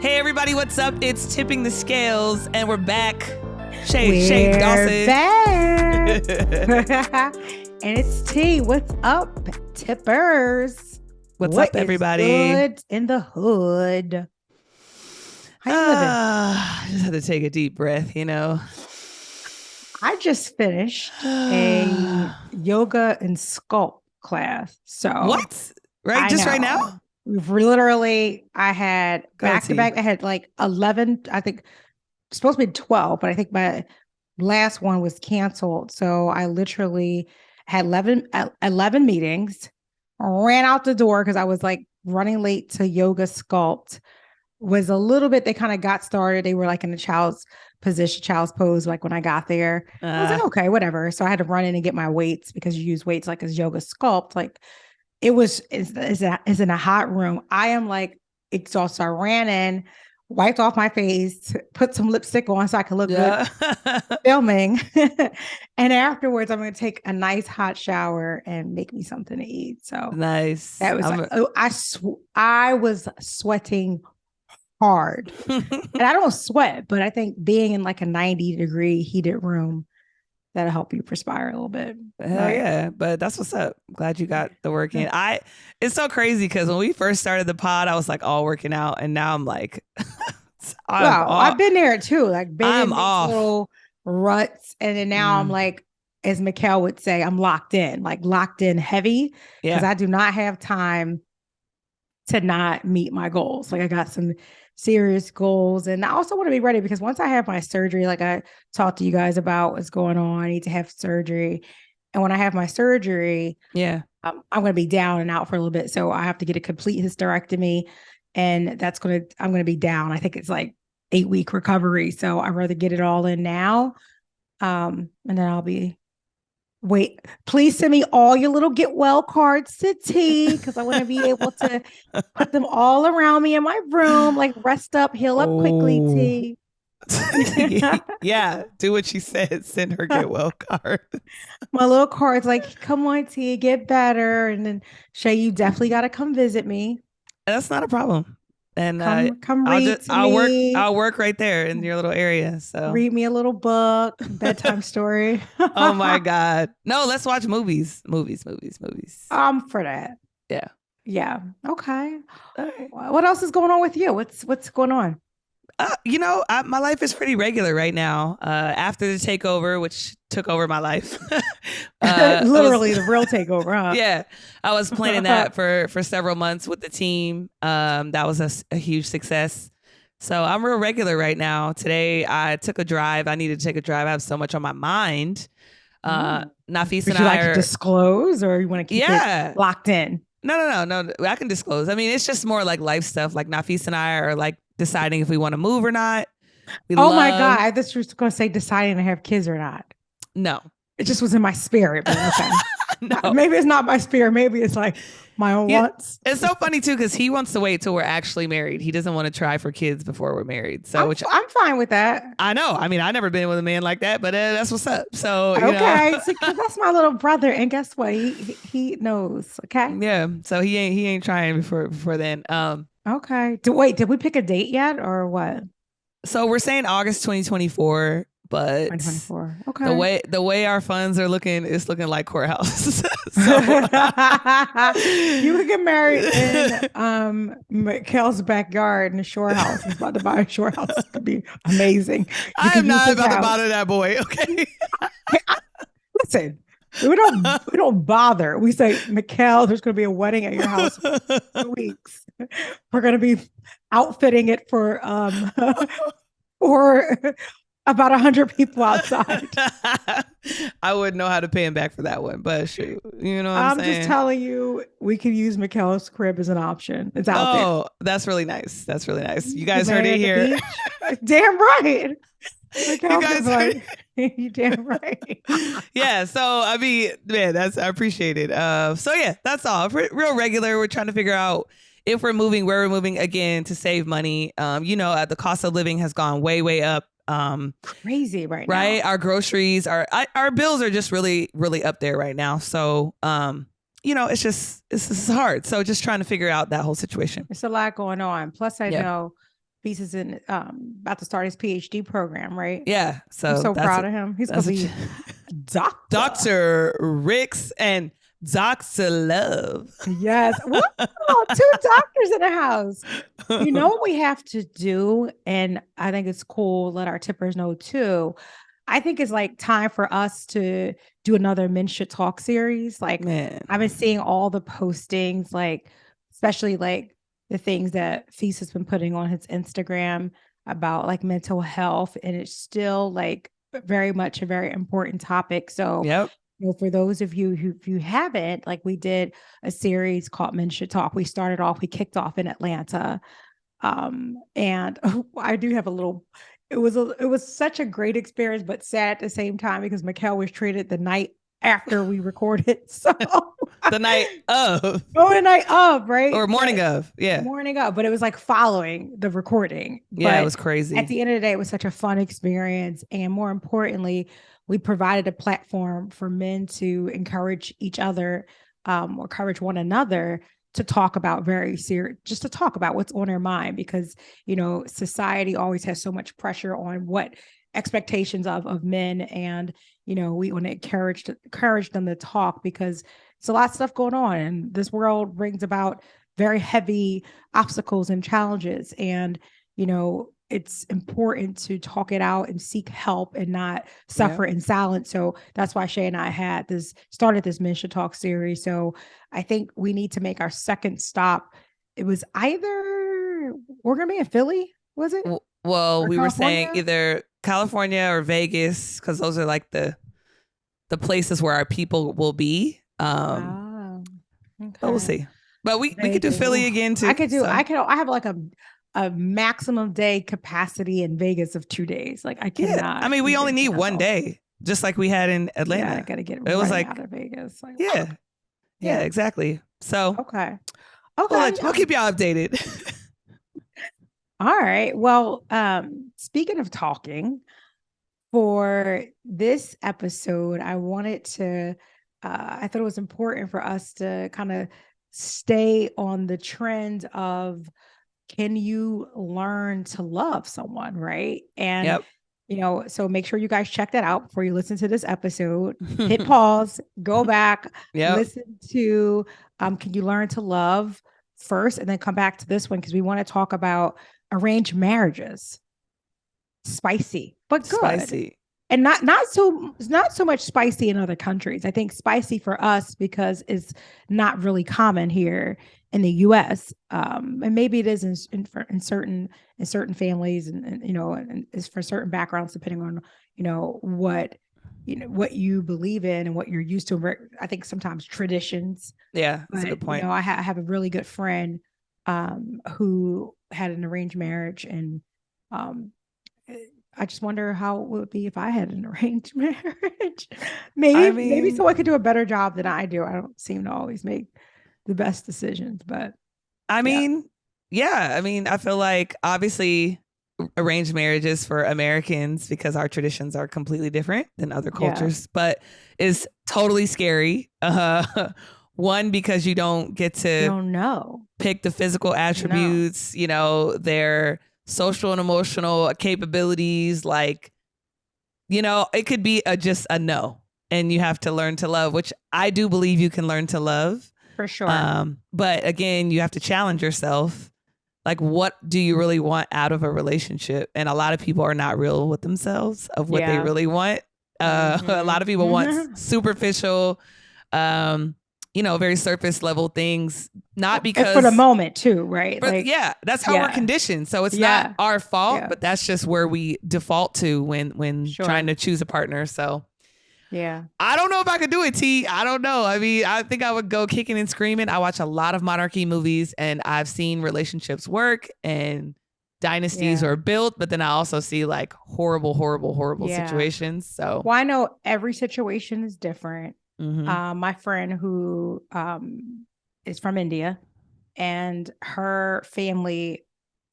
Hey everybody, what's up? It's Tipping the Scales, and we're back. Shay Dawson. Back. And it's T. What's up, tippers? What's what up, everybody? Good in the hood. How you living? I just had to take a deep breath, you know. I just finished a yoga and sculpt class. So what? Right? Just right now? I had back to back. I had like 11, I think supposed to be 12, but I think my last one was canceled. So I literally had 11 meetings, ran out the door because I was like running late to yoga sculpt. Was a little bit, they kind of got started. They were like in the child's pose, like when I got there. I was like, okay, whatever. So I had to run in and get my weights because you use weights like as yoga sculpt. Like it's in a hot room. I am like exhausted. I ran in, wiped off my face, put some lipstick on so I could look good filming. And afterwards, I'm going to take a nice hot shower and make me something to eat. So nice. That was I was sweating hard. And I don't sweat, but I think being in like a 90-degree heated room, that'll help you perspire a little bit. Hell yeah. But that's what's up. Glad you got the work in. It's so crazy because when we first started the pod, I was like all working out, and now I'm like I've been there too. Like I'm off little ruts. And then now I'm like, as Mikkel would say, I'm locked in heavy because I do not have time to not meet my goals. Like I got some serious goals, and I also want to be ready because once I have my surgery, like I talked to you guys about what's going on, I need to have surgery. And when I have my surgery, I'm going to be down and out for a little bit. So I have to get a complete hysterectomy, and I'm going to be down. I think it's like 8-week recovery. So I'd rather get it all in now. And then I'll be please send me all your little get well cards to T, because I want to be able to put them all around me in my room, like rest up, heal up quickly, T. Yeah, do what she said. Send her get well card. My little cards, like, come on, T, get better. And then Shay, you definitely got to come visit me. That's not a problem. And come read I'll work right there in your little area. So read me a little book, bedtime story. Oh my God. No, let's watch movies. For that. Yeah. Okay. Right. What else is going on with you? What's going on? My life is pretty regular right now. After the takeover, which took over my life. Literally the real takeover, huh? Yeah. I was planning that for several months with the team. That was a huge success. So I'm real regular right now. Today I took a drive. I needed to take a drive. I have so much on my mind. Nafis and I to disclose, or you want to keep it locked in? No. I can disclose. I mean, it's just more like life stuff. Like Nafis and I are like deciding if we want to move or not. My God. I thought you were going to say deciding to have kids or not. No. It just was in my spirit. But okay. No. Maybe it's not my spirit. Maybe it's like my own wants. It's so funny too, because he wants to wait till we're actually married. He doesn't want to try for kids before we're married. So I'm fine with that. I know. I mean, I've never been with a man like that, but that's what's up. So okay, so that's my little brother, and guess what? He knows. Okay. Yeah. So he ain't trying before then. Okay. Did we pick a date yet, or what? So we're saying August 2024. But 2024. Okay. The way our funds are looking, it's looking like courthouse. You would get married in Mikkel's backyard in a shore house. He's about to buy a shore house. It could be amazing. I am not about to bother that boy. Okay. Listen, we don't bother. We say, Mikkel, there's going to be a wedding at your house in 2 weeks. We're going to be outfitting it for about 100 people outside. I wouldn't know how to pay him back for that one, but shoot, you know what I'm saying? I'm just telling you, we could use Mikkel's crib as an option. It's out there. Oh, that's really nice. You guys heard it here. Damn right. You guys heard you damn right. Yeah. So I mean, man, I appreciate it. So yeah, that's all. Real regular. We're trying to figure out if we're moving, where we're moving again to save money. The cost of living has gone way, way up. Crazy right now. Right. Our groceries, our bills are just really, really up there right now. So, it's hard. So just trying to figure out that whole situation. It's a lot going on. Plus, I know Feast is about to start his PhD program, right? Yeah. So I'm so proud of him. He's going to be Dr. Ricks and Dr. Love. Yes. Wow, 2 doctors in the house. You know what we have to do? And I think it's cool. Let our tippers know too. I think it's like time for us to do another Men Should Talk series. Like, man, I've been seeing all the postings, like, especially like the things that Feast has been putting on his Instagram about like mental health. And it's still like very much a very important topic. So, yep. For those of you who, if you haven't, like we did a series called Men Should Talk. We kicked off in Atlanta. And I do have a little, it was such a great experience, but sad at the same time because Mikkel was treated the night after we recorded. So the night of. Oh, the night of, right? Or morning of. Yeah. Morning of. But it was like following the recording. Yeah, but it was crazy. At the end of the day, it was such a fun experience. And more importantly, we provided a platform for men to encourage each other or encourage one another to talk about just to talk about what's on their mind, because, society always has so much pressure on what expectations of men. And, we want to encourage them to talk because it's a lot of stuff going on. And this world brings about very heavy obstacles and challenges. And, it's important to talk it out and seek help and not suffer in silence. So that's why Shay and I started this Men Should Talk series. So I think we need to make our second stop. It was either we're going to be in Philly, was it? Well, we were saying either California or Vegas, because those are like the places where our people will be. Okay. But we'll see. But we could do Philly again too. I have like a maximum day capacity in Vegas of 2 days. Like I cannot. Yeah. I mean, we only need one day, just like we had in Atlanta. Yeah, I gotta get out of Vegas. Like, yeah, exactly. So okay. We'll keep y'all updated. All right. Well, speaking of talking, for this episode, I wanted to. I thought it was important for us to kind of stay on the trend of, can you learn to love someone, right? And, so make sure you guys check that out before you listen to this episode. Hit pause, go back, listen to, can you learn to love first, and then come back to this one because we want to talk about arranged marriages. Spicy, but good. Spicy. And not so much spicy in other countries. I think spicy for us because it's not really common here in the U.S. And maybe it is in certain families and is for certain backgrounds depending on what you believe in and what you're used to. I think sometimes traditions. Yeah, that's a good point. I have a really good friend who had an arranged marriage, and I just wonder how it would be if I had an arranged marriage. Maybe someone could do a better job than I do. I don't seem to always make the best decisions, but I feel like obviously arranged marriages for Americans, because our traditions are completely different than other cultures, but is totally scary. One, because you don't get to pick the physical attributes, their social and emotional capabilities. Like, it could be just a no, and you have to learn to love, which I do believe you can learn to love. For sure. But again, you have to challenge yourself. Like, what do you really want out of a relationship? And a lot of people are not real with themselves of what they really want. A lot of people want superficial, very surface level things, not because for the moment too, right? But that's how we're conditioned. So it's not our fault, but that's just where we default to when trying to choose a partner. So I don't know if I could do it, T. I don't know. I mean, I think I would go kicking and screaming. I watch a lot of monarchy movies, and I've seen relationships work and dynasties are built, but then I also see like horrible situations. So I know every situation is different. My friend who is from India, and her family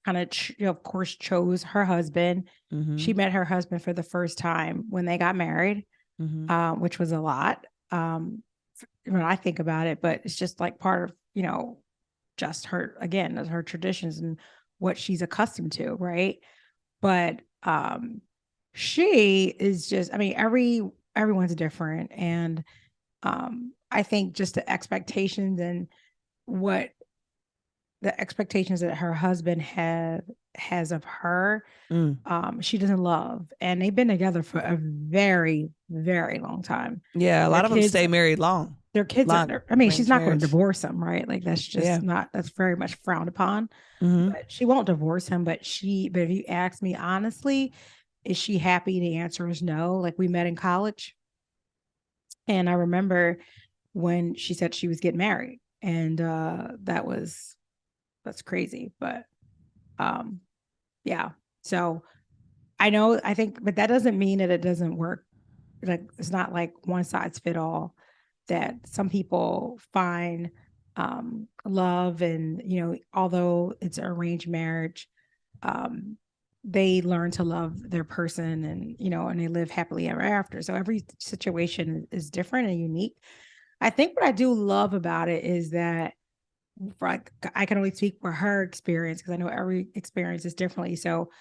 kind of, of course, chose her husband. She met her husband for the first time when they got married. Which was a lot when I think about it, but it's just like part of, just her traditions and what she's accustomed to, right? But she is just, I mean, everyone's different. And I think just the expectations and what the expectations that her husband has of her, she doesn't love. And they've been together for a very, very long time. Yeah, a lot of them stay married long. Their kids are, I mean, she's not going to divorce him, right? Like that's just not, that's very much frowned upon. But she won't divorce him. But if you ask me honestly, is she happy? The answer is no. Like we met in college. And I remember when she said she was getting married. And that's crazy. But yeah. So I think, but that doesn't mean that it doesn't work. Like it's not like one size fit all, that some people find love, and although it's an arranged marriage, they learn to love their person, and and they live happily ever after. So every situation is different and unique. I think what I do love about it is that I can only speak for her experience, because I know every experience is differently. So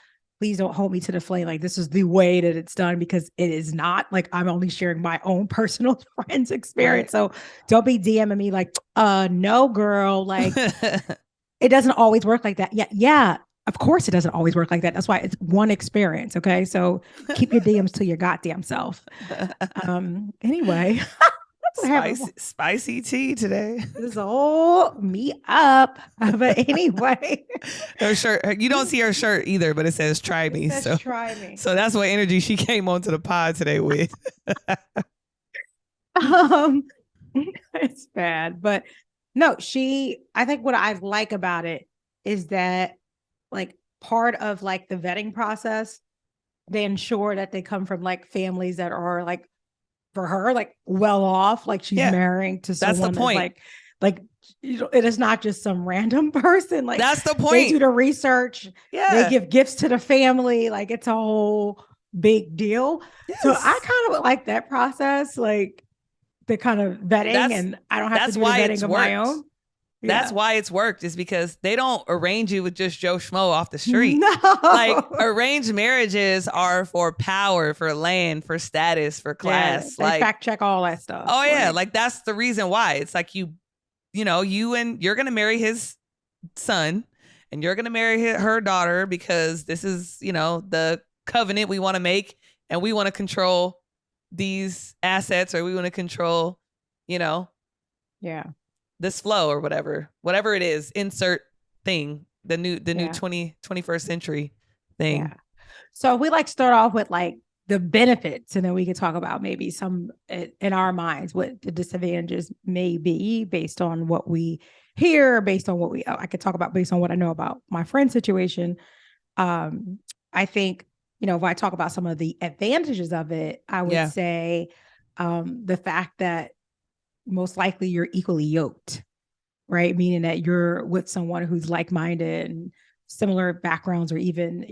please don't hold me to the flame like this is the way that it's done, because it is not. Like I'm only sharing my own personal friend's experience. Right. So don't be DMing me like, no, girl, like it doesn't always work like that. Yeah. Of course it doesn't always work like that. That's why it's one experience. Okay. So keep your DMs to your goddamn self. Anyway. Spicy tea today. This is all me up. But anyway. Her shirt, you don't see her shirt either, but it says try me. Try me. So that's what energy she came onto the pod today with. It's bad. But no, I think what I like about it is that like part of like the vetting process, they ensure that they come from like families that are like, for her, like well off, like she's marrying to someone that's the point. Like it is not just some random person. Like that's the point. They do the research. They give gifts to the family. Like it's a whole big deal. Yes. So I kind of like that process, like the kind of vetting, and I don't have to do the vetting of my own. That's why it's worked, is because they don't arrange you with just Joe Schmo off the street. No. Like arranged marriages are for power, for land, for status, for class. They fact check all that stuff. Oh yeah. Like that's the reason why. It's like you're going to marry his son and you're going to marry her daughter, because this is, the covenant we want to make, and we want to control these assets, or we want to control, this flow or whatever it is, insert thing, the new 21st century thing. Yeah. So we start off with like the benefits, and then we can talk about maybe some in our minds what the disadvantages may be based on what we hear, based on what I could talk about based on what I know about my friend's situation. I think, if I talk about some of the advantages of it, I would say the fact that most likely you're equally yoked, right? Meaning that you're with someone who's like-minded and similar backgrounds, or even,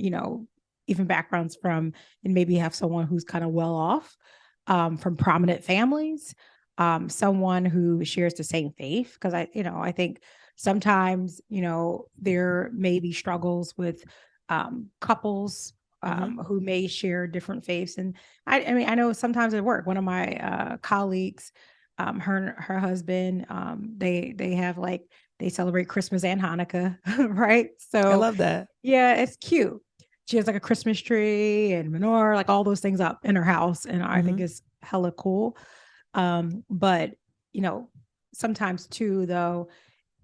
even backgrounds from, and maybe have someone who's kind of well off, from prominent families, someone who shares the same faith. Because I think sometimes, there may be struggles with couples who may share different faiths. And I mean, I know sometimes at work, one of my colleagues, her husband, they have they celebrate Christmas and Hanukkah, right? So I love that. Yeah, it's cute. She has like a Christmas tree and menorah, like all those things up in her house, and I think it's hella cool. But sometimes too, though,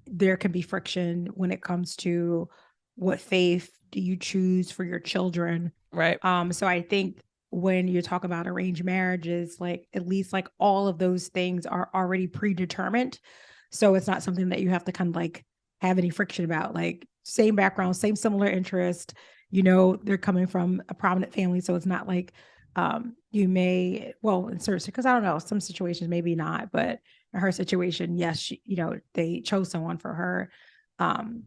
there can be friction when it comes to what faith do you choose for your children, right? So I think when you talk about arranged marriages, at least all of those things are already predetermined. So it's not something that you have to kind of have any friction about, same background, same similar interest, they're coming from a prominent family. So it's not you may, in certain, because I don't know, some situations, maybe not, but in her situation, yes, she, they chose someone for her.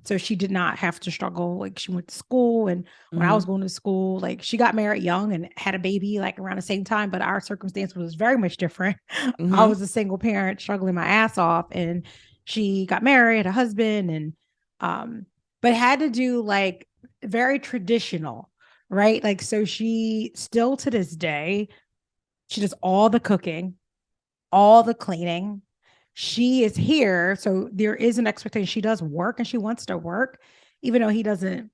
So she did not have to struggle. She went to school, and when I was going to school, she got married young and had a baby around the same time, but our circumstance was very much different. I was a single parent struggling my ass off, and she got married, had a husband, and but had to do like very traditional, right? Like, so she still to this day, she does all the cooking, all the cleaning. She is here. So there is an expectation. She does work and she wants to work, even though he doesn't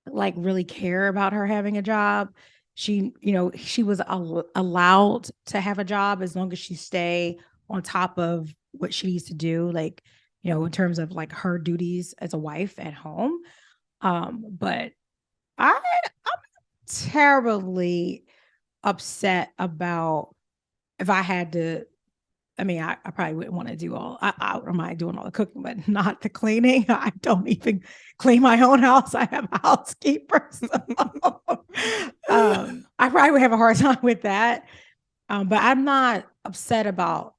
like really care about her having a job. She, she was allowed to have a job as long as she stay on top of what she needs to do, like, in terms of like her duties as a wife at home. But I'm terribly upset about if I had to. I mean, I probably wouldn't want to do I don't mind doing all the cooking, but not the cleaning. I don't even clean my own house. I have a housekeeper. So, I probably would have a hard time with that. But I'm not upset about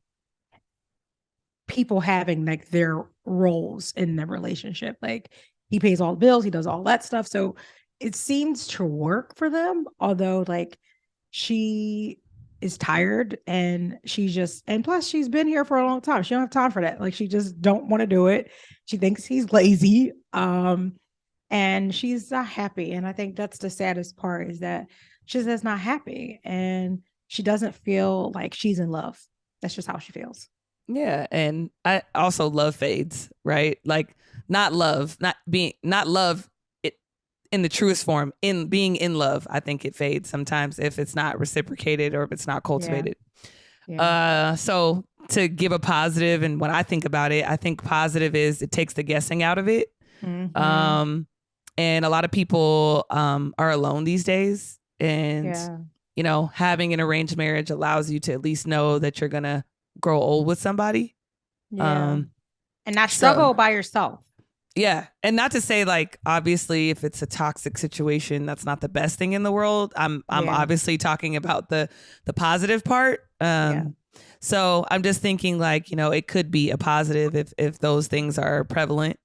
people having like their roles in the relationship. Like, he pays all the bills, he does all that stuff. So it seems to work for them, although like she is tired and and plus she's been here for a long time. She don't have time for that. Like, she just don't want to do it. She thinks he's lazy. And she's not happy. And I think that's the saddest part, is that she's just not happy and she doesn't feel like she's in love. That's just how she feels. Yeah. And I also love fades, right? Like, not love it in the truest form, in being in love. I think it fades sometimes if it's not reciprocated or if it's not cultivated. Yeah. So to give a positive, and when I think about it, I think positive is it takes the guessing out of it. Mm-hmm. And a lot of people are alone these days. And, having an arranged marriage allows you to at least know that you're going to grow old with somebody. Yeah. And not struggle by yourself. Yeah. And not to say, like, obviously, if it's a toxic situation, that's not the best thing in the world. I'm obviously talking about the positive part. So I'm just thinking, like, it could be a positive if those things are prevalent.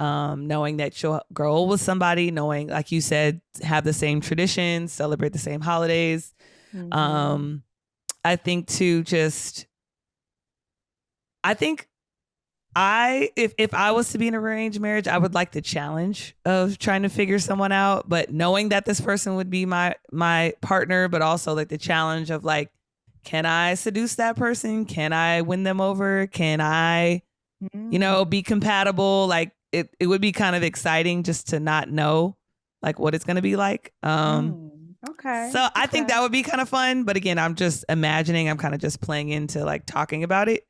Knowing that you'll grow old with somebody, knowing, like you said, have the same traditions, celebrate the same holidays. Mm-hmm. I think too, if I was to be in an arranged marriage, I would like the challenge of trying to figure someone out, but knowing that this person would be my partner, but also like the challenge of like, can I seduce that person? Can I win them over? Can I, be compatible? Like, it would be kind of exciting just to not know like what it's going to be like. Okay. So I think that would be kind of fun. But again, I'm just imagining, I'm kind of just playing into like talking about it.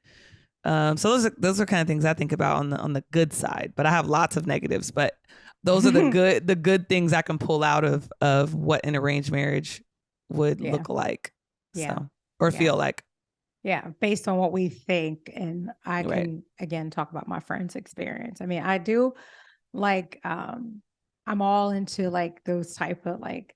So those are kind of things I think about on the good side, but I have lots of negatives, but those are the good things I can pull out of what an arranged marriage would look like. So, or feel like. Yeah, based on what we think. And I can, again, talk about my friend's experience. I mean, I do like, I'm all into like those type of like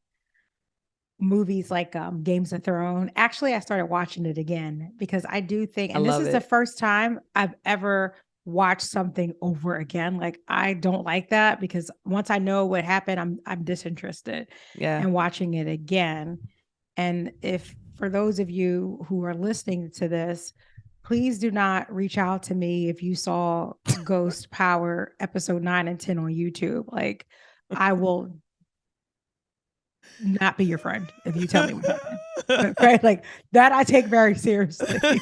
movies like Games of Thrones. Actually, I started watching it again because I do think, and this is the first time I've ever watched something over again. Like, I don't like that because once I know what happened, I'm disinterested in watching it again. And if for those of you who are listening to this, please do not reach out to me if you saw Ghost Power episode 9 and 10 on YouTube. Like, I will not be your friend if you tell me what happened. Okay? Like, that I take very seriously.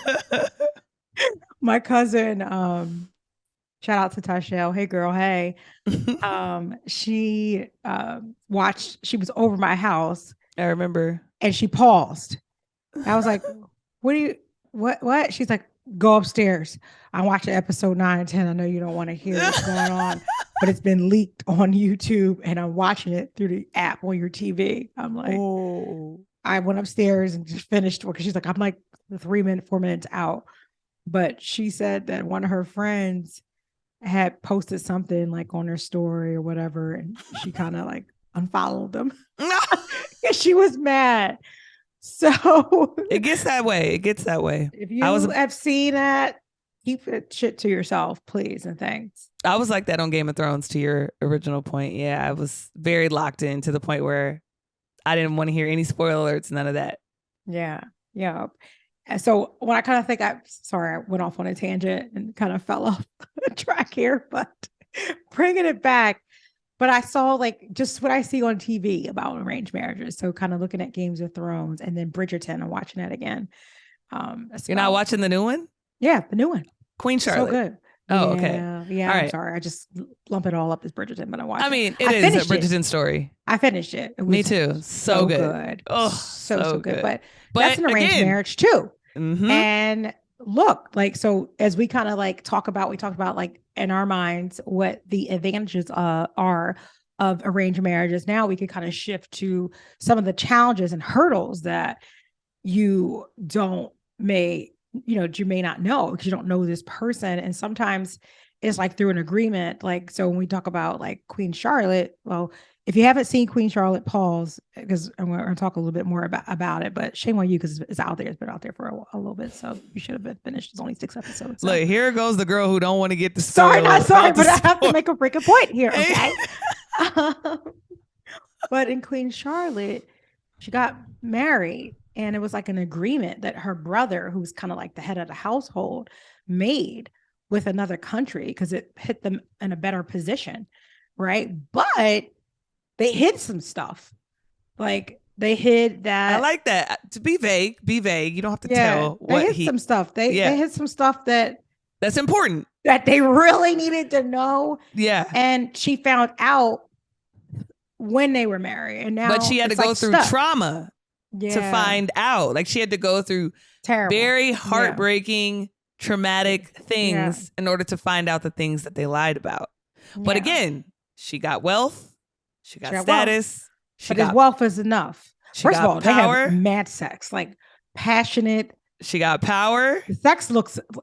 My cousin, shout out to Tashelle. Hey girl, hey. She she was over my house. I remember. And she paused. I was like, what? She's like, go upstairs. I'm watching episode 9 and 10. I know you don't want to hear what's going on, but it's been leaked on YouTube and I'm watching it through the app on your TV. I'm like, I went upstairs and just finished because she's like, I'm like 4 minutes out. But she said that one of her friends had posted something like on her story or whatever, and she kind of like unfollowed them. She was mad. So it gets that way. If you have seen that, keep it shit to yourself, please and thanks. I was like that on Game of Thrones, to your original point. Yeah, I was very locked in to the point where I didn't want to hear any spoiler alerts, none of that. Yeah. And so when I kind of think I went off on a tangent and kind of fell off track here, but bringing it back. But I saw like just what I see on TV about arranged marriages. So kind of looking at Games of Thrones and then Bridgerton. I'm watching that again. You're not watching the new one? Yeah, the new one. Queen Charlotte. So good. Oh, yeah, okay. Yeah, I'm sorry. I just lump it all up as Bridgerton, but I watched it. I mean, it is a Bridgerton story. I finished it. Me too. So good. Oh, so good. But that's an arranged marriage too. Mm-hmm. And look, like, so as we kind of like we talked about like in our minds what the advantages are of arranged marriages. Now we could kind of shift to some of the challenges and hurdles that you may not know because you don't know this person. And sometimes it's like through an agreement. Like, so when we talk about like Queen Charlotte, well, if you haven't seen Queen Charlotte, pause, because I'm going to talk a little bit more about it, but shame on you because it's out there. It's been out there for a little bit. So you should have been finished. It's only 6 episodes. So. Look, here goes the girl who don't want to get the spoiler. Sorry, but I have to make a freaking point here. Okay. But in Queen Charlotte, she got married and it was like an agreement that her brother, who's kind of like the head of the household, made with another country because it hit them in a better position. Right. But they hid some stuff. Like they hid that. I like that. To be vague. You don't have to tell what they hid some stuff. They hid some stuff that's important. That they really needed to know. Yeah. And she found out when they were married. And now but she had to go through trauma to find out. Like she had to go through very heartbreaking, traumatic things in order to find out the things that they lied about. But again, she got wealth. She got status. But his wealth is enough. First of all, power. They have mad sex, like passionate. She got power. The sex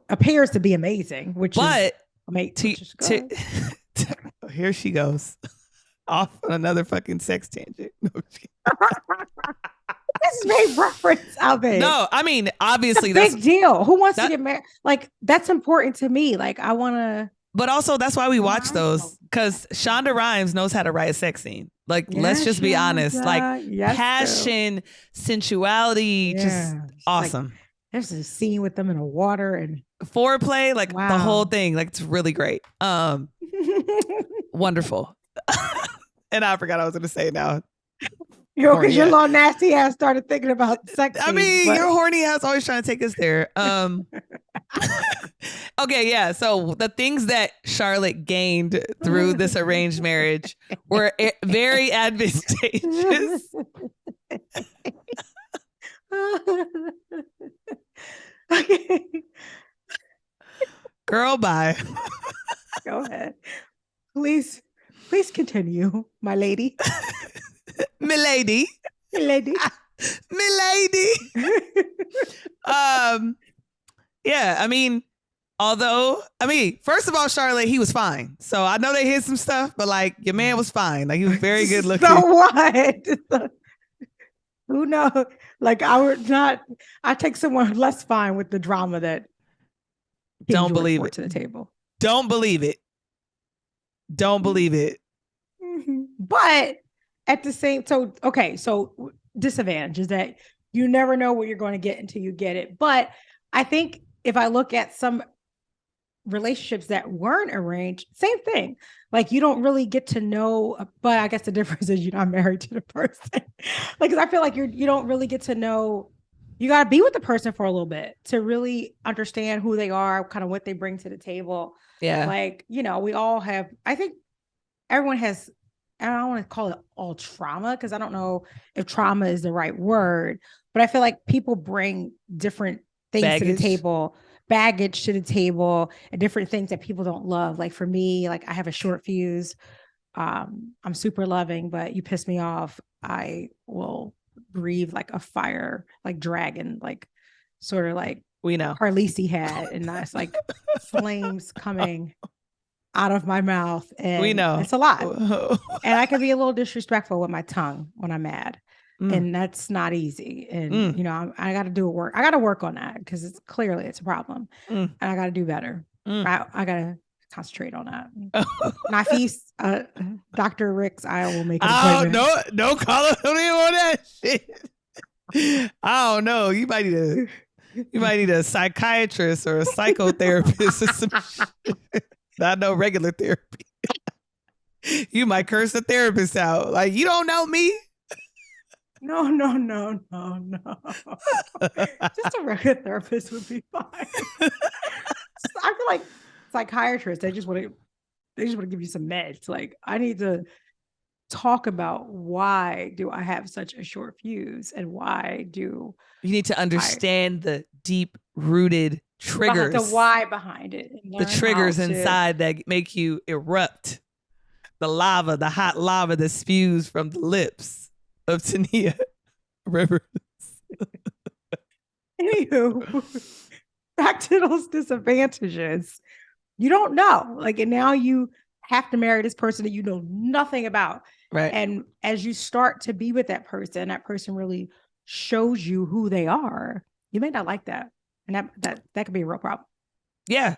appears to be amazing, here she goes off on another fucking sex tangent. This made reference of it. No, I mean, obviously that's a big deal. Who wants to get married? Like, that's important to me. Like, I want to. But also, that's why we watch those, because Shonda Rhimes knows how to write a sex scene. Like, let's just be honest. Like, passion, sensuality, just awesome. Like, there's a scene with them in the water and foreplay, like the whole thing. Like, it's really great. Wonderful. And I forgot I was going to say now. Because your little nasty ass started thinking about sex. I mean, your horny ass always trying to take us there. Okay, yeah. So the things that Charlotte gained through this arranged marriage were very advantageous. Okay. Girl, bye. Go ahead. Please continue, my lady. Milady. Milady. Milady. Yeah, I mean, first of all, Charlotte, he was fine. So I know they hid some stuff, but like your man was fine. Like he was very good looking. So what? Who knows? Like I take someone less fine with the drama that don't believe it to the table. Don't believe it. Don't believe it. Mm-hmm. But at the same, so disadvantage is that you never know what you're going to get until you get it. But I think if I look at some relationships that weren't arranged, same thing. Like you don't really get to know, but I guess the difference is you're not married to the person. Like, cause I feel like you don't really get to know, you got to be with the person for a little bit to really understand who they are, kind of what they bring to the table. Yeah. Like, we all have, I think everyone has, and I don't want to call it all trauma because I don't know if trauma is the right word, but I feel like people bring different things to the table, baggage to the table, and different things that people don't love. Like for me, like I have a short fuse. I'm super loving, but you piss me off, I will breathe like a fire, like dragon, like sort of like we know Carlisi had, and that's like flames coming out of my mouth, and we know it's a lot. And I can be a little disrespectful with my tongue when I'm mad, and that's not easy. And I got to do work. I got to work on that because it's a problem, and I got to do better. I got to concentrate on that. Nafis, Dr. Ricks, I will make an appointment. No, call him on that shit. I don't know. You might need a psychiatrist or a psychotherapist or some shit. Not no regular therapy. You might curse the therapist out. Like, you don't know me. No. Just a regular therapist would be fine. I feel like psychiatrists, they just want to give you some meds. Like, I need to talk about why do I have such a short fuse, and why do you need to understand the deep rooted triggers, the why behind it, the triggers inside that make you erupt. The lava, the hot lava that spews from the lips of Tania Rivers. Anywho, back to those disadvantages. You don't know. Like, and now you have to marry this person that you know nothing about. Right. And as you start to be with that person really shows you who they are. You may not like that. And that could be a real problem. Yeah.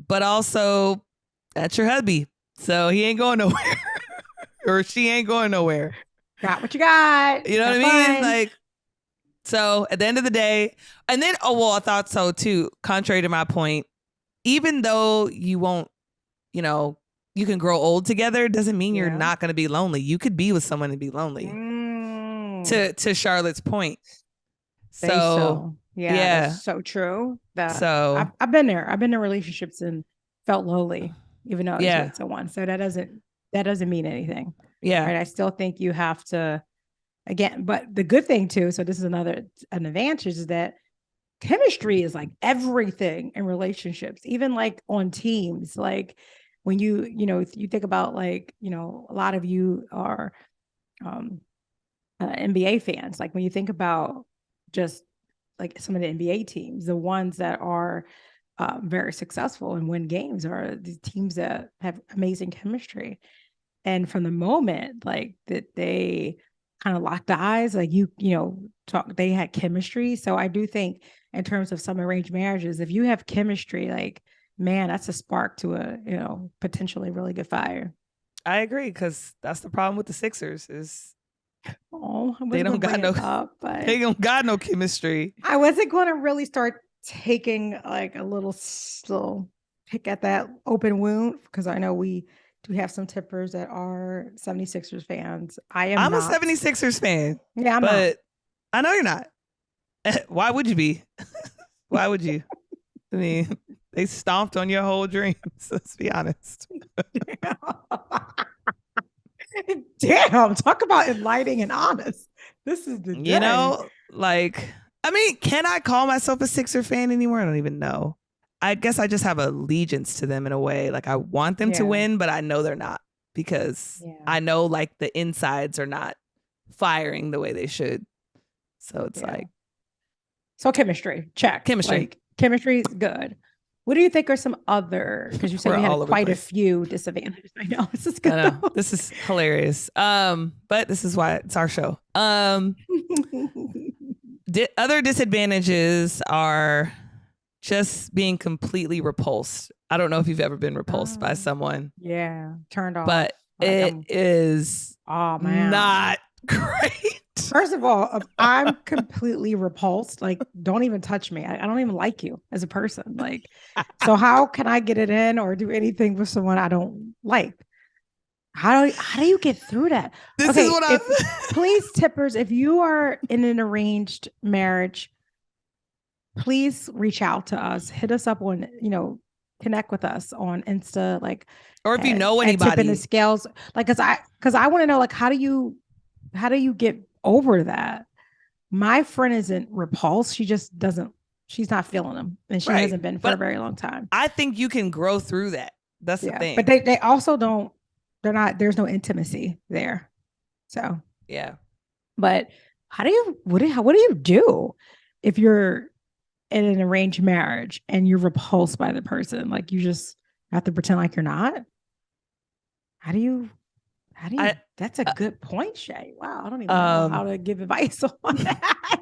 But also, that's your hubby. So he ain't going nowhere. Or she ain't going nowhere. Got what you got. You know what I mean? Like, so at the end of the day, and then, I thought so too, contrary to my point, even though you won't, you can grow old together, doesn't mean you're not going to be lonely. You could be with someone and be lonely. To Charlotte's point. So. Yeah, that's so true. I've been there. I've been in relationships and felt lonely, even though I was with someone. So that doesn't mean anything. Yeah. Right. I still think you have to, again, but the good thing too, so this is an advantage, is that chemistry is like everything in relationships, even like on teams. Like when you think about, like, a lot of you are NBA fans. Like when you think about just like some of the NBA teams, the ones that are very successful and win games are the teams that have amazing chemistry. And from the moment like that they kind of locked eyes, like they had chemistry. So I do think in terms of some arranged marriages, if you have chemistry, like, man, that's a spark to a, potentially really good fire. I agree, because that's the problem with the Sixers is they don't got no chemistry. I wasn't going to really start taking like a little pick at that open wound, because I know we do have some tippers that are 76ers fans. I'm not a 76ers fan. Yeah, but I know you're not. Why would you be? Why would you? I mean, they stomped on your whole dreams. Let's be honest. Damn, talk about enlightening and honest. This is the day. Like, I mean, can I call myself a Sixer fan anymore? I don't even know. I guess I just have allegiance to them in a way. Like, I want them to win, but I know they're not, because I know like the insides are not firing the way they should. So it's like. So chemistry, check. Chemistry is good. What do you think are some other, because you said we had quite a few disadvantages. I know, this is good. I know. This is hilarious. But this is why it's our show. Other disadvantages are just being completely repulsed. I don't know if you've ever been repulsed by someone. Yeah, turned off. But it is not great. First of all, I'm completely repulsed. Like, don't even touch me. I don't even like you as a person. Like, so how can I get it in or do anything with someone I don't like? How do you get through that? This is what please, tippers, if you are in an arranged marriage, please reach out to us. Hit us up on, connect with us on Insta, like, or if you know anybody, tipping the scales, like, because I want to know, like, how do you get over that? My friend isn't repulsed. She just doesn't. She's not feeling them, and she hasn't been for a very long time. I think you can grow through that. That's the thing. But they also don't. They're not. There's no intimacy there. So yeah. But what do you do if you're in an arranged marriage and you're repulsed by the person? Like, you just have to pretend like you're not. How do you? That's a good point, Shay. Wow, I don't even know how to give advice on that.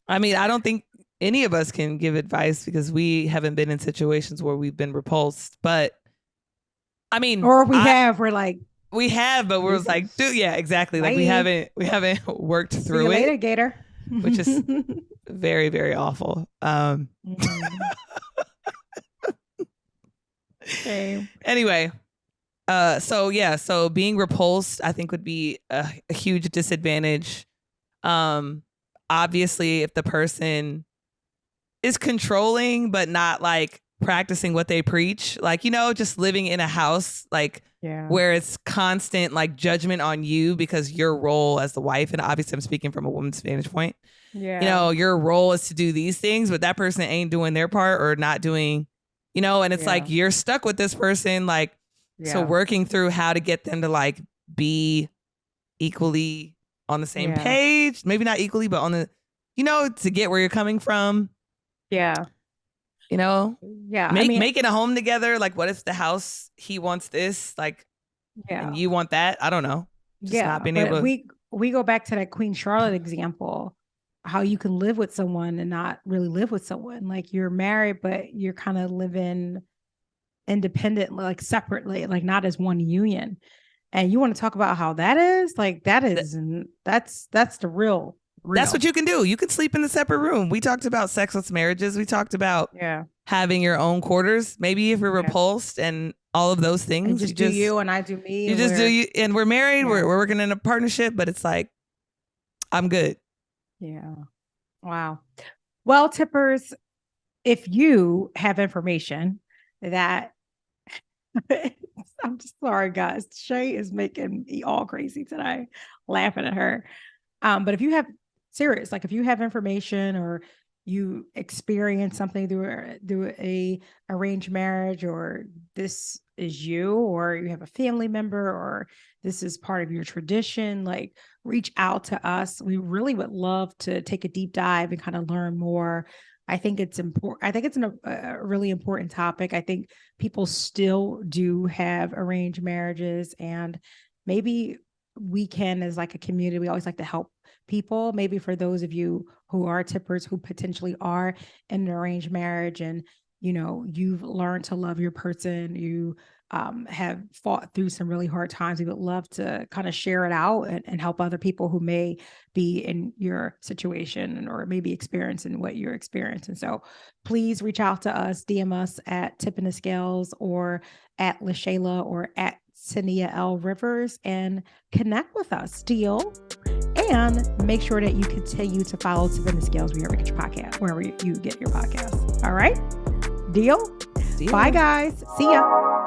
I mean, I don't think any of us can give advice because we haven't been in situations where we've been repulsed. But I mean, or we're like, we have, but we're like, dude, yeah, exactly. Like we haven't worked through it. Later, Gator. Which is very, very awful. Okay. Anyway. So being repulsed, I think would be a huge disadvantage. Obviously, if the person is controlling, but not like practicing what they preach, like, just living in a house, like where it's constant like judgment on you because your role as the wife, and obviously I'm speaking from a woman's vantage point. Yeah. Your role is to do these things, but that person ain't doing their part or not doing, and it's like you're stuck with this person, like, so working through how to get them to like be equally on the same page, maybe not equally, but on the, to get where you're coming from. Yeah. Making a home together. Like, what if the house, he wants this, like, and you want that? I don't know. Just not being able to... we go back to that Queen Charlotte example, how you can live with someone and not really live with someone. Like, you're married, but you're kind of living independent, like separately, like not as one union. And you want to talk about how that is? Like, that's the real. That's what you can do. You can sleep in the separate room. We talked about sexless marriages. We talked about having your own quarters. Maybe if we're repulsed and all of those things. And just do you and I do me. You just do you. And we're married. We're working in a partnership, but it's like, I'm good. Yeah. Wow. Well, tippers, if you have information that I'm just sorry, guys. Shay is making me all crazy today, laughing at her. But if you have if you have information or you experience something through a arranged marriage, or this is you, or you have a family member, or this is part of your tradition, like, reach out to us. We really would love to take a deep dive and kind of learn more. I think it's important. I think it's a really important topic. I think people still do have arranged marriages, and maybe we can, as like a community, we always like to help people. Maybe for those of you who are tippers who potentially are in an arranged marriage, and you've learned to love your person, you have fought through some really hard times, we would love to kind of share it out and help other people who may be in your situation or maybe experiencing what you're experiencing. So please reach out to us, DM us at Tipping the Scales or at LaShayla or at Tania L. Rivers, and connect with us. Deal. And make sure that you continue to follow Tipping the Scales wherever you get your podcast, wherever you get your podcast. All right? Deal? Bye, guys. See ya.